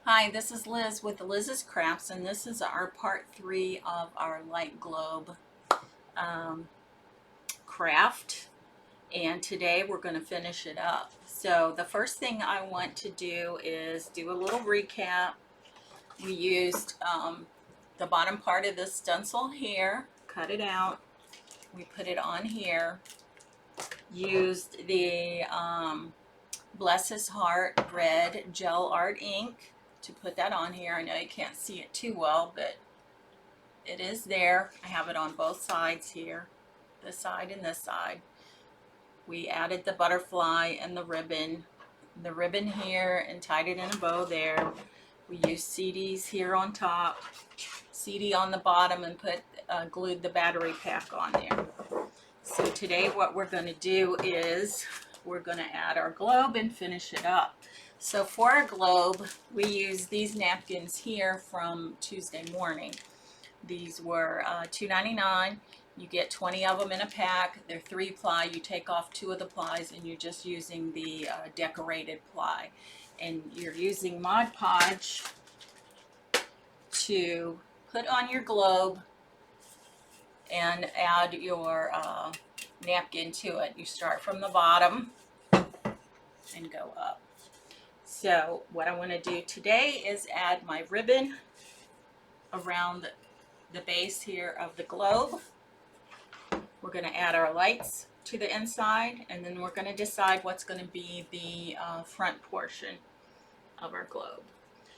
Hi, this is Liz with Liz's Crafts, and this is our part 3 of our light globe um, craft. And today we're going to finish it up. So the first thing I want to do is do a little recap. We used the bottom part of the stencil here, cut it out. We put it on here. Used the Bless His Heart red gel art ink to put that on here. I know you can't see it too well, but it is there. I have it on both sides here, this side and this side. We added the butterfly and the ribbon here, and tied it in a bow there. We used CDs here on top, CD on the bottom, and glued the battery pack on there. So today what we're going to do is we're going to add our globe and finish it up. So for our globe, we use these napkins here from Tuesday morning. These were $2.99. You get 20 of them in a pack. They're 3-ply. You take off 2 of the plies and you're just using the decorated ply. And you're using Mod Podge to put on your globe and add your napkin to it. You start from the bottom and go up. So what I want to do today is add my ribbon around the base here of the globe. We're going to add our lights to the inside, and then we're going to decide what's going to be the front portion of our globe.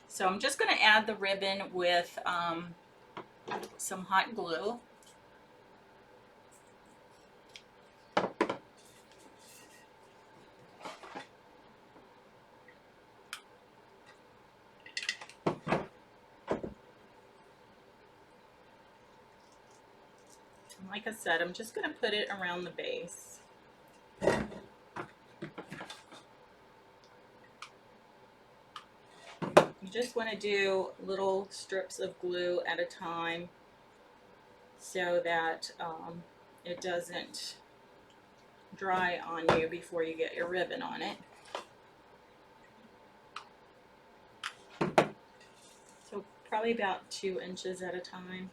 So I'm just going to add the ribbon with some hot glue. Like I said, I'm just going to put it around the base. You just want to do little strips of glue at a time so that it doesn't dry on you before you get your ribbon on it. So probably about 2 inches at a time.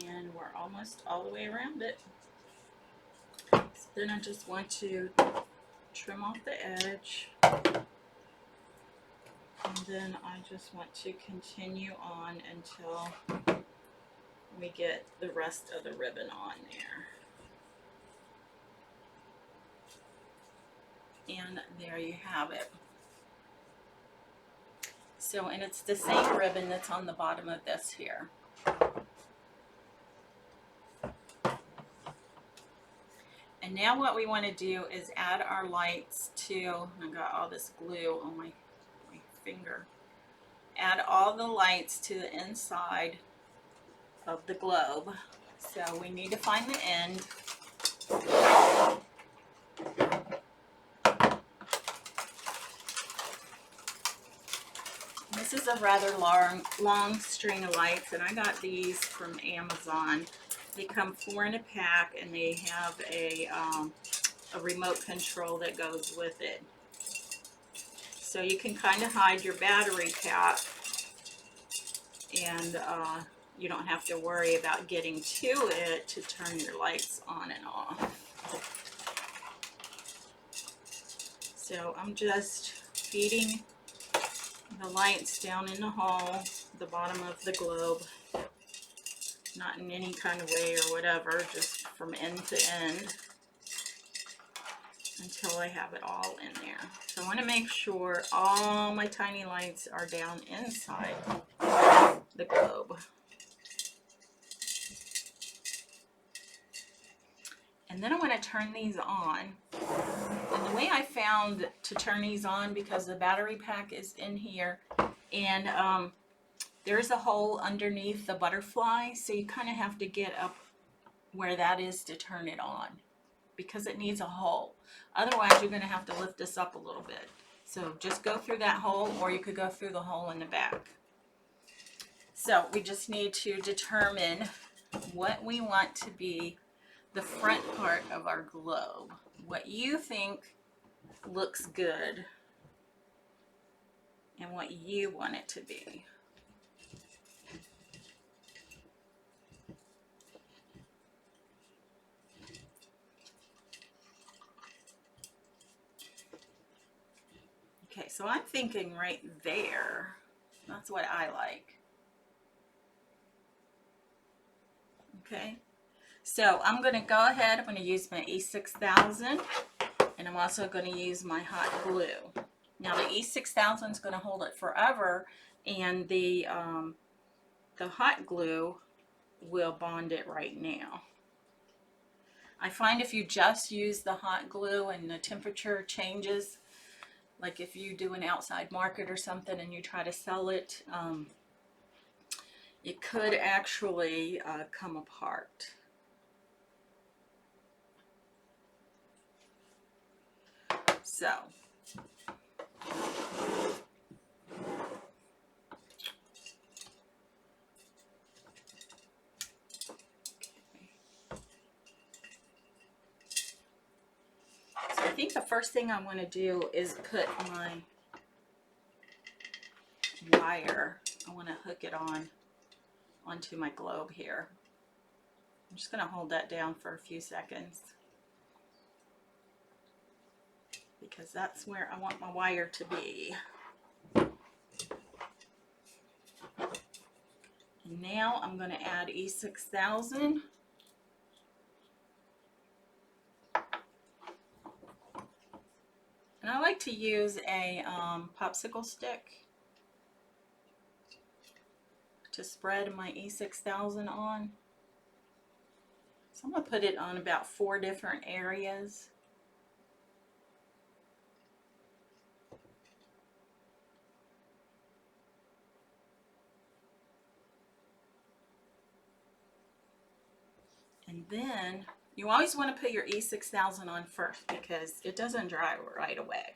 And we're almost all the way around it. So then I just want to trim off the edge, and then I just want to continue on until we get the rest of the ribbon on there. And there you have it. So, and it's the same ribbon that's on the bottom of this here. And now what we want to do is add our lights to, I got all this glue on my finger. Add all the lights to the inside of the globe. So we need to find the end. This is a rather long string of lights, and I got these from Amazon. They come 4 in a pack, and they have a remote control that goes with it. So you can kind of hide your battery pack, and you don't have to worry about getting to it to turn your lights on and off. So I'm just feeding the lights down in the hole, the bottom of the globe, not in any kind of way or whatever, just from end to end until I have it all in there. So I want to make sure all my tiny lights are down inside the globe. And then I want to turn these on. And the way I found to turn these on, because the battery pack is in here, and there's a hole underneath the butterfly, so you kind of have to get up where that is to turn it on because it needs a hole. Otherwise, you're going to have to lift this up a little bit. So just go through that hole, or you could go through the hole in the back. So we just need to determine what we want to be the front part of our globe. What you think looks good and what you want it to be. Okay, so I'm thinking right there. That's what I like. Okay, so I'm going to go ahead. I'm going to use my E6000, and I'm also going to use my hot glue. Now the E6000 is going to hold it forever, and the hot glue will bond it right now. I find if you just use the hot glue and the temperature changes, like if you do an outside market or something and you try to sell it, it could actually come apart. So I think the first thing I want to do is put my wire. I want to hook it onto my globe here. I'm just going to hold that down for a few seconds because that's where I want my wire to be. And now I'm going to add E6000. And I like to use a popsicle stick to spread my E6000 on. So I'm going to put it on about 4 different areas. And then you always want to put your E6000 on first because it doesn't dry right away,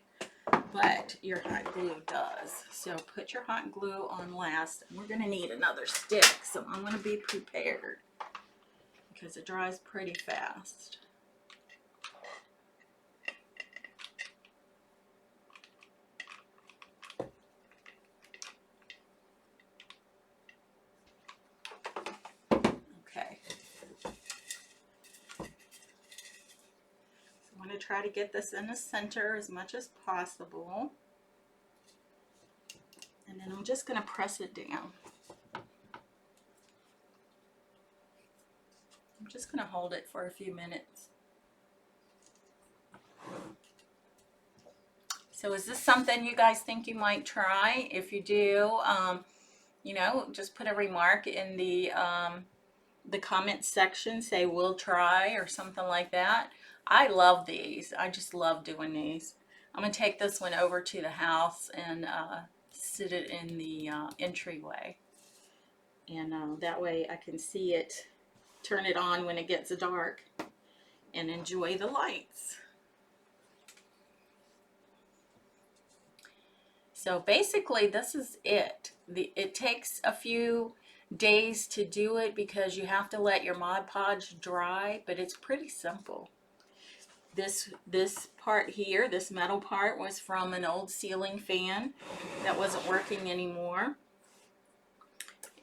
but your hot glue does. So put your hot glue on last. We're going to need another stick, so I'm going to be prepared because it dries pretty fast. Okay. So I'm going to try to get this in the center as much as possible. And then I'm just going to press it down. I'm just going to hold it for a few minutes. So is this something you guys think you might try? If you do, you know, just put a remark in the comment section. Say we'll try or something like that. I love these. I just love doing these. I'm going to take this one over to the house and sit it in the entryway. And that way I can see it, turn it on when it gets dark, and enjoy the lights. So basically this is it. It takes a few days to do it because you have to let your Mod Podge dry, but it's pretty simple. This part here, this metal part, was from an old ceiling fan that wasn't working anymore.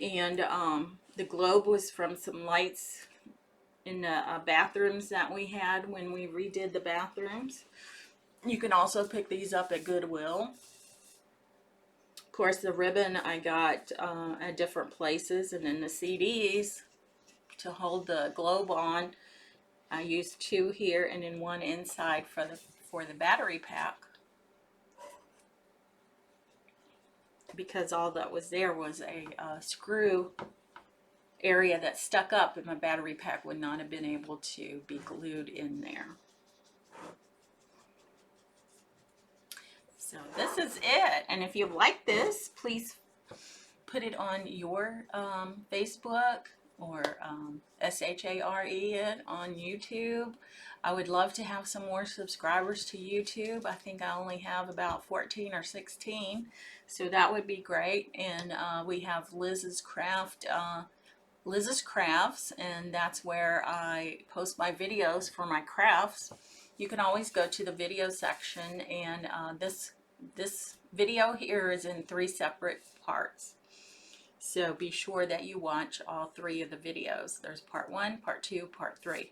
And the globe was from some lights in the bathrooms that we had when we redid the bathrooms. You can also pick these up at Goodwill. Of course, the ribbon I got at different places, and then the CDs to hold the globe on. I used 2 here and then 1 inside for the battery pack, because all that was there was a screw area that stuck up, and my battery pack would not have been able to be glued in there. So this is it, and if you like this, please put it on your Facebook or SHARE it on YouTube. I would love to have some more subscribers to YouTube. I think I only have about 14 or 16, so that would be great. And we have Liz's Crafts, and that's where I post my videos for my crafts. You can always go to the video section, and this video here is in 3 separate parts. So be sure that you watch all 3 of the videos. There's part 1, part 2, part 3.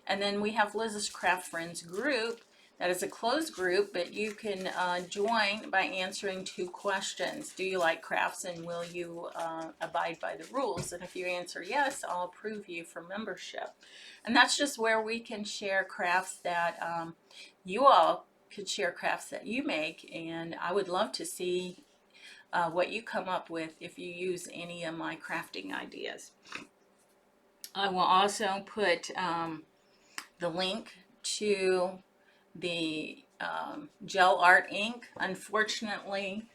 And then we have Liz's Craft Friends group. That is a closed group, but you can join by answering 2 questions. Do you like crafts, and will you abide by the rules? And if you answer yes, I'll approve you for membership. And that's just where we can share crafts that you all could share crafts that you make, and I would love to see what you come up with if you use any of my crafting ideas. I will also put the link to the gel art ink. Unfortunately,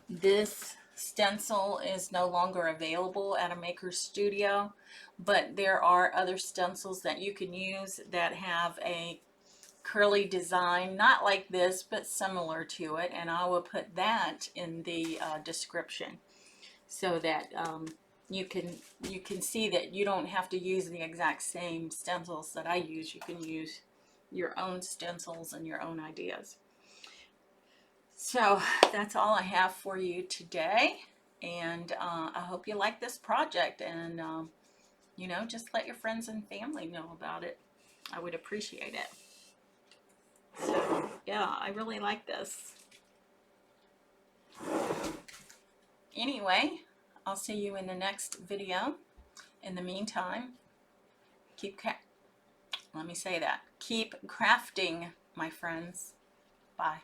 this stencil is no longer available at a maker studio, but there are other stencils that you can use that have a curly design, not like this, but similar to it, and I will put that in the description so that you can see that you don't have to use the exact same stencils that I use. You can use your own stencils and your own ideas. So that's all I have for you today, and I hope you like this project, and you know, just let your friends and family know about it. I would appreciate it. So yeah, I really like this. Anyway, I'll see you in the next video. In the meantime, keep crafting, my friends. Bye.